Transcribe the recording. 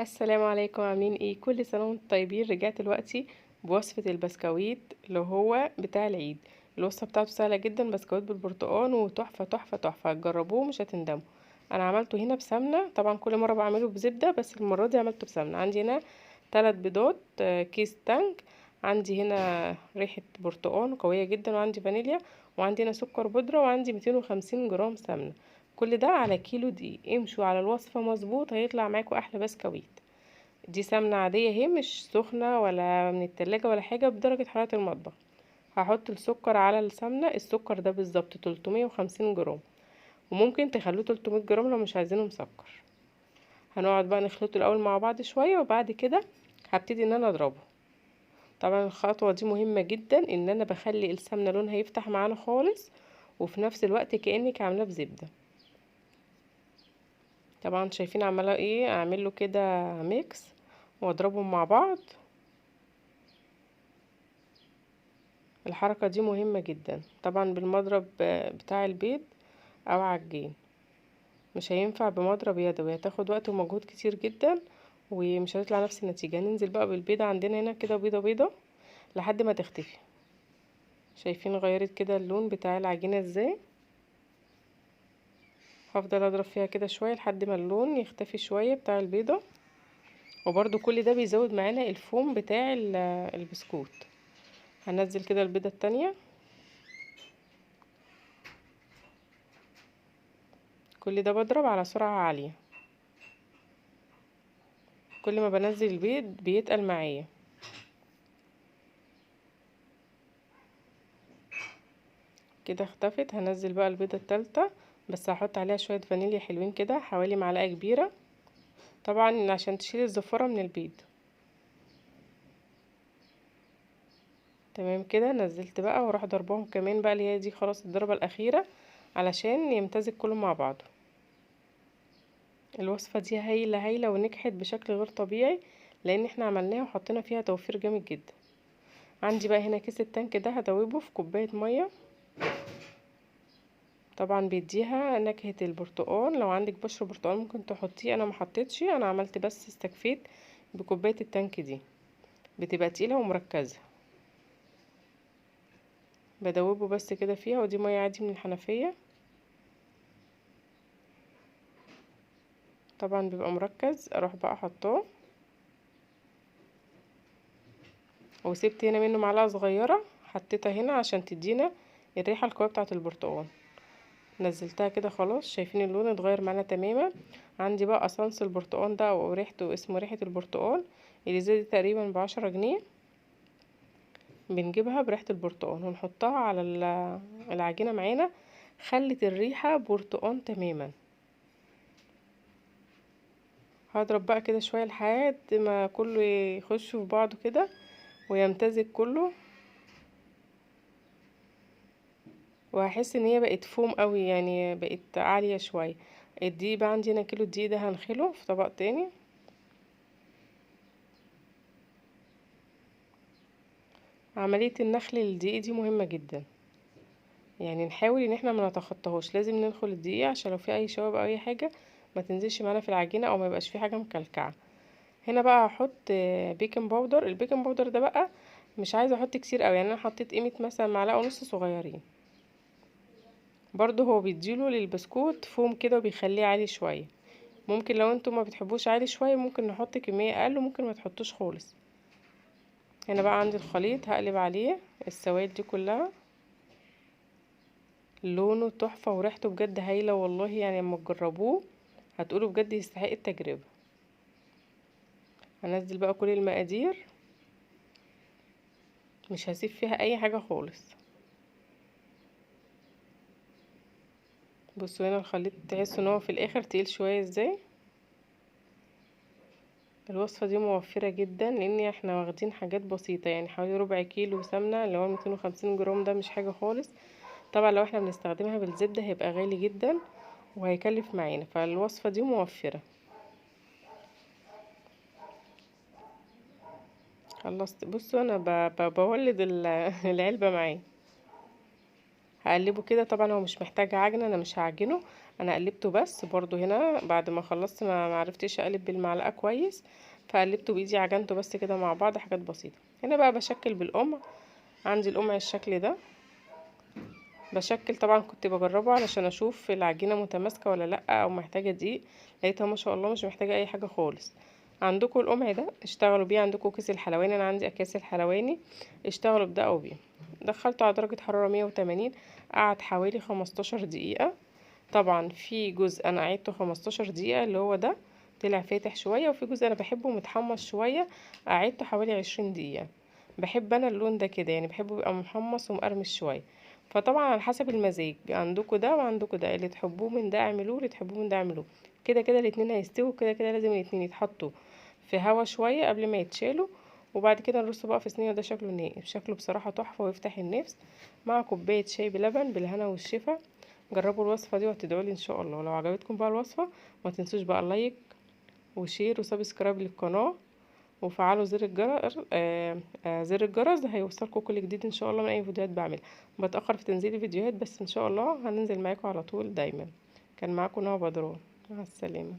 السلام عليكم، عاملين ايه؟ كل سنه وانتم طيبين. رجعت دلوقتي بوصفه البسكويت اللي هو بتاع العيد. الوصفه بتاعته سهله جدا، بسكويت بالبرتقال وتحفه تحفه تحفه، هتجربوه مش هتندموا. انا عملته هنا بسمنه، طبعا كل مره بعمله بزبده بس المره دي عملته بسمنه. عندي هنا 3 بيضات، كيس تانك، عندي هنا ريحه برتقال قويه جدا، وعندي فانيليا، وعندي هنا سكر بودره، وعندي 250 جرام سمنه. كل ده على كيلو دقيق. امشوا على الوصفه مظبوط، هيطلع معاكم احلى بسكويت. دي سمنة عادية اهي، مش سخنة ولا من التلاجة ولا حاجة، بدرجة حرارة المطبخ. هحط السكر على السمنة. السكر ده بالظبط 350 جرام، وممكن تخلوه 300 جرام لو مش عايزينه مسكر. هنقعد بقى نخلطه الاول مع بعض شوية، وبعد كده هبتدي ان انا اضربه. طبعا الخطوة دي مهمة جدا، ان انا بخلي السمنة لونها يفتح معانا خالص، وفي نفس الوقت كأنك عاملاه بزبدة. طبعا شايفين عمالة ايه، اعمل له كده ميكس واضربهم مع بعض. الحركة دي مهمة جدا، طبعا بالمضرب بتاع البيض او عجين. مش هينفع بمضرب يدوي، هتاخد وقت ومجهود كتير جدا ومش هتطلع نفس النتيجة. هننزل بقى بالبيضة، عندنا هنا كده بيضة بيضة لحد ما تختفي. شايفين غيرت كده اللون بتاع العجينة ازاي؟ هفضل اضرب فيها كده شوية لحد ما اللون يختفي شوية بتاع البيضة. وبرده كل ده بيزود معانا الفوم بتاع البسكوت. هنزل كده البيضة التانية. كل ده بضرب على سرعة عالية، كل ما بنزل البيض بيتقل معايا. كده اختفت. هنزل بقى البيضة التالتة، بس هحط عليها شوية فانيليا حلوين كده، حوالي معلقة كبيرة، طبعا عشان تشيل الزفرة من البيض. تمام كده، نزلت بقى واروح ضربهم كمان بقى، اللي هي دي خلاص الضربة الأخيرة علشان يمتزج كله مع بعضه. الوصفة دي هايلة هايلة ونجحت بشكل غير طبيعي، لان احنا عملناها وحطينا فيها توفير جامد جدا. عندي بقى هنا كيس التانك ده، هدوبه في كوباية مية. طبعا بيديها نكهة البرتقال، لو عندك بشر برتقال ممكن تحطيه، انا ما حطيتش، انا عملت بس استكفيت بكوباية التانك دي، بتبقى تقيلة ومركزة. بدوبه بس كده فيها، ودي مية عادي من الحنفية. طبعا بيبقى مركز، اروح بقى حطاه. وسبت هنا منه معلقة صغيرة، حطيتها هنا عشان تدينا الريحة القوية بتاعة البرتقال. نزلتها كده خلاص. شايفين اللون اتغير معانا تماما. عندي بقى اسانس البرتقال ده، او ريحته اسمه ريحة البرتقال، اللي زي دي تقريبا ب10 جنيه. بنجيبها بريحة البرتقال ونحطها على العجينة معانا، خلت الريحة برتقال تماما. هضرب بقى كده شوية لحد ما كله يخش في بعضه كده ويمتزج كله، وهحس ان هي بقت فوم قوي، يعني بقت عالية شوية. الدقيق بقى عندي هنا كيلو الدقيق ده هنخله في طبق تاني. عملية النخل الدقيق دي مهمة جدا، يعني نحاول ان احنا ما نتخطاهوش. لازم ننخل الدقيق عشان لو في اي شوائب او اي حاجة ما تنزلش معانا في العجينة، او ما يبقاش في حاجة مكلكعة. هنا بقى هحط بيكنج باودر. البيكنج باودر ده بقى مش عايزة احط كتير قوي، يعني انا حطيت قيمة مثلا معلقة ونص صغيرين. برضو هو بيديله للبسكوت فوم كده وبيخليه عالي شوية. ممكن لو انتوا ما بتحبوش عالي شوية ممكن نحط كمية اقل، وممكن ما تحطوش خالص. هنا بقى عندي الخليط، هقلب عليه السوائل دي كلها. لونه تحفة وريحته بجد هايلة والله، يعني لما تجربوه هتقولوا بجد يستحق التجربة. هنزل بقى كل المقادير، مش هسيب فيها اي حاجة خالص. بصوا هنا الخليط تحسوا ان هو في الاخر تقيل شوية ازاي. الوصفة دي موفرة جدا، لان احنا واخدين حاجات بسيطة، يعني حوالي ربع كيلو سمنة اللي هو 250 جرام، ده مش حاجة خالص. طبعا لو احنا بنستخدمها بالزبدة هيبقى غالي جدا وهيكلف معانا، فالوصفة دي موفرة. خلصت. بصوا انا بولد العلبة معايا. هقلبه كده، طبعا هو مش محتاج عجن، انا مش هعجنه، انا قلبته بس برضو هنا بعد ما خلصت ما عرفتش اقلب بالمعلقه كويس، فقلبته بايدي، عجنته بس كده مع بعض حاجات بسيطه. هنا بقى بشكل بالقمع. عندي القمع الشكل ده، بشكل طبعا كنت بجربه علشان اشوف العجينه متماسكه ولا لا او محتاجه دقيق. لقيتها ما شاء الله مش محتاجه اي حاجه خالص. عندكم القمع ده اشتغلوا بيه، عندكم كيس الحلواني، انا عندي اكياس الحلواني، اشتغلوا بدقوا بيه. دخلته على درجه حراره 180، قعد حوالي 15 دقيقه. طبعا في جزء انا قعدته 15 دقيقه اللي هو ده طلع فاتح شويه، وفي جزء انا بحبه متحمص شويه قعدته حوالي 20 دقيقه. بحب انا اللون ده كده، يعني بحبه يبقى محمص ومقرمش شويه. فطبعا على حسب المزاج، عندكم ده وعندكم ده، اللي تحبوه من ده اعملوه، اللي تحبوه من ده اعملوه. كده كده الاتنين هيستووا، كده كده لازم الاتنين يتحطوا في هوا شويه قبل ما يتشالوا. وبعد كده نرصه بقى في صينيه. ده شكله نهائي، شكله بصراحه تحفه ويفتح النفس مع كوبايه شاي بلبن بالهنا والشفا. جربوا الوصفه دي وهتدعولي ان شاء الله. لو عجبتكم بقى الوصفه ما تنسوش بقى لايك وشير وسبسكرايب للقناه، وفعلوا زر الجرس. زر الجرس ده هيوصلكم كل جديد ان شاء الله من اي فيديوهات بعملها. بتاخر في تنزيل الفيديوهات بس ان شاء الله هننزل معاكم على طول دايما. كان معاكم نوى بدران، مع السلامه.